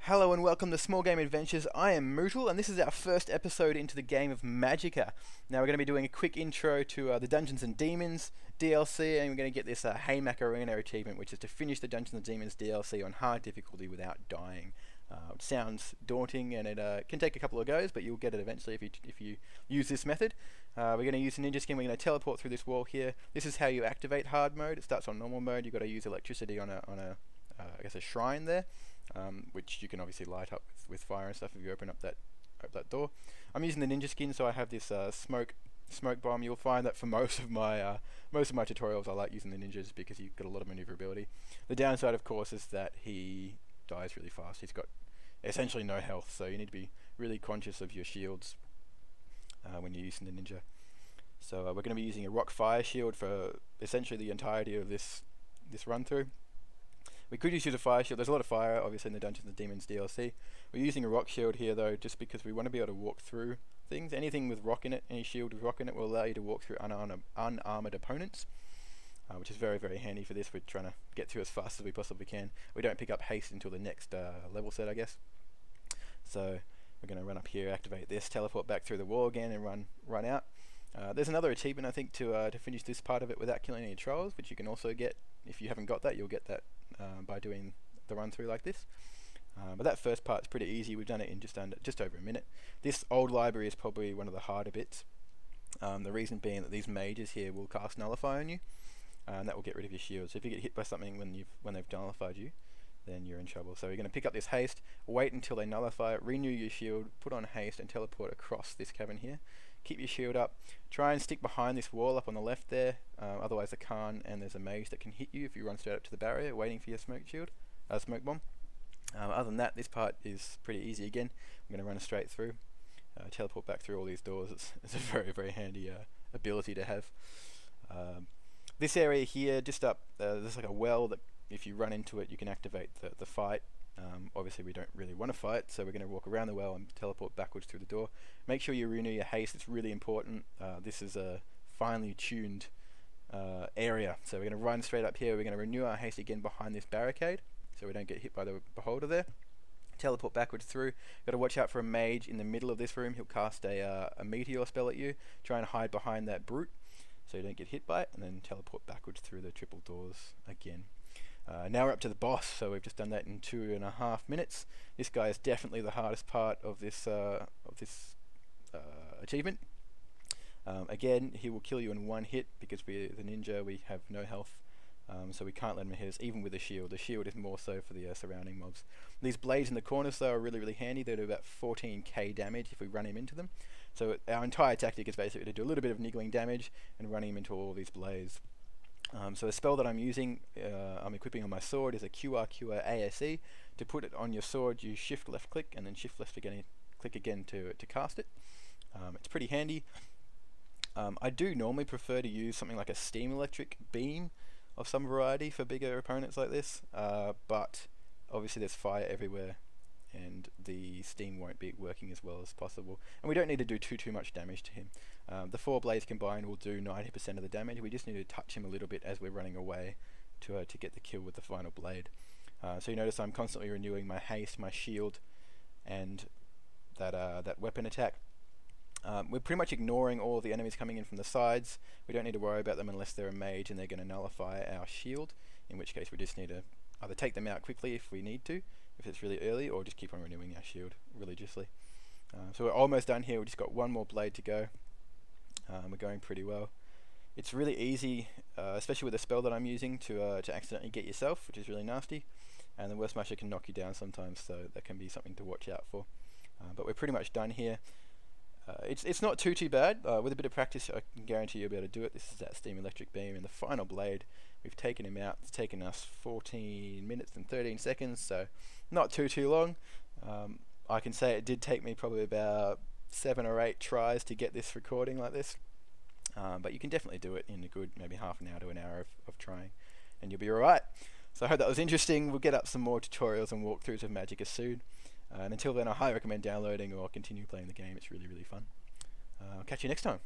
Hello and welcome to Small Game Adventures. I am Mootle and this is our first episode into the game of Magicka. Now we're going to be doing a quick intro to the Dungeons and Demons DLC, and we're going to get this Hey mach-arena achievement, which is to finish the Dungeons and Demons DLC on hard difficulty without dying. It sounds daunting and it can take a couple of goes, but you'll get it eventually if you use this method. We're going to use the ninja skin. We're going to teleport through this wall here. This is how you activate hard mode. It starts on normal mode. You've got to use electricity on I guess a shrine there. Which you can obviously light up with fire and stuff if you open up that door. I'm using the ninja skin, so I have this smoke bomb. You'll find that for most of my tutorials, I like using the ninjas because you've got a lot of maneuverability. The downside, of course, is that he dies really fast. He's got essentially no health, so you need to be really conscious of your shields when you're using the ninja. So we're going to be using a rock fire shield for essentially the entirety of this run through. We could use a fire shield. There's a lot of fire, obviously, in the Dungeons and Demons DLC. We're using a rock shield here, though, just because we want to be able to walk through things. Anything with rock in it, any shield with rock in it, will allow you to walk through unarmored opponents, which is very, very handy for this. We're trying to get through as fast as we possibly can. We don't pick up haste until the next level set, I guess. So we're going to run up here, activate this, teleport back through the wall again, and run out. There's another achievement, I think, to finish this part of it without killing any trolls, which you can also get. If you haven't got that, you'll get that by doing the run through like this. But that first part's pretty easy. We've done it in just over a minute. This old library is probably one of the harder bits. The reason being that these mages here will cast nullify on you, and that will get rid of your shield. So if you get hit by something when they've nullified you, then you're in trouble. So you're going to pick up this haste, wait until they nullify it, renew your shield, put on haste, and teleport across this cavern here. Keep your shield up. Try and stick behind this wall up on the left there. Otherwise, a Khan and there's a mage that can hit you if you run straight up to the barrier, waiting for your smoke bomb. Other than that, this part is pretty easy again. I'm going to run straight through, teleport back through all these doors. It's a very, very handy ability to have. This area here, just up, there's like a well that if you run into it, you can activate the fight. Obviously we don't really want to fight, so we're going to walk around the well and teleport backwards through the door. Make sure you renew your haste. It's really important. This is a finely tuned area, so we're going to run straight up here. We're going to renew our haste again behind this barricade so we don't get hit by the beholder there. Teleport backwards through. Got to watch out for a mage in the middle of this room. He'll cast a meteor spell at you. Try and hide behind that brute so you don't get hit by it, and then teleport backwards through the triple doors again. Now we're up to the boss, so we've just done that in 2.5 minutes. This guy is definitely the hardest part of this achievement. Again, he will kill you in one hit because we're the ninja, we have no health, so we can't let him hit us even with a shield. The shield is more so for the surrounding mobs. These blades in the corners though are really, really handy. They do about 14k damage if we run him into them. So our entire tactic is basically to do a little bit of niggling damage and running him into all these blades. So a spell that I'm using, I'm equipping on my sword, is a qrqrase. To put it on your sword, you shift left click and then shift left click again to cast it. It's pretty handy. I do normally prefer to use something like a steam electric beam of some variety for bigger opponents like this, but obviously there's fire everywhere and the steam won't be working as well as possible, and we don't need to do too much damage to him. The 4 blades combined will do 90% of the damage. We just need to touch him a little bit as we're running away to get the kill with the final blade. So you notice I'm constantly renewing my haste, my shield, and that weapon attack. We're pretty much ignoring all the enemies coming in from the sides. We don't need to worry about them unless they're a mage and they're going to nullify our shield, in which case we just need to either take them out quickly if we need to, if it's really early, or just keep on renewing our shield religiously. So we're almost done here. We've just got one more blade to go. We're going pretty well. It's really easy, especially with the spell that I'm using, to accidentally get yourself, which is really nasty, and the worst smasher can knock you down sometimes, so that can be something to watch out for. But we're pretty much done here. It's not too bad. With a bit of practice, I can guarantee you'll be able to do it. This is that steam electric beam, and the final blade, we've taken him out. It's taken us 14 minutes and 13 seconds, so not too long. I can say it did take me probably about 7 or 8 tries to get this recording like this, but you can definitely do it in a good maybe half an hour to an hour of trying, and you'll be alright. So I hope that was interesting. We'll get up some more tutorials and walkthroughs of Magicka soon. And until then, I highly recommend downloading or continue playing the game. It's really, really fun. I'll catch you next time.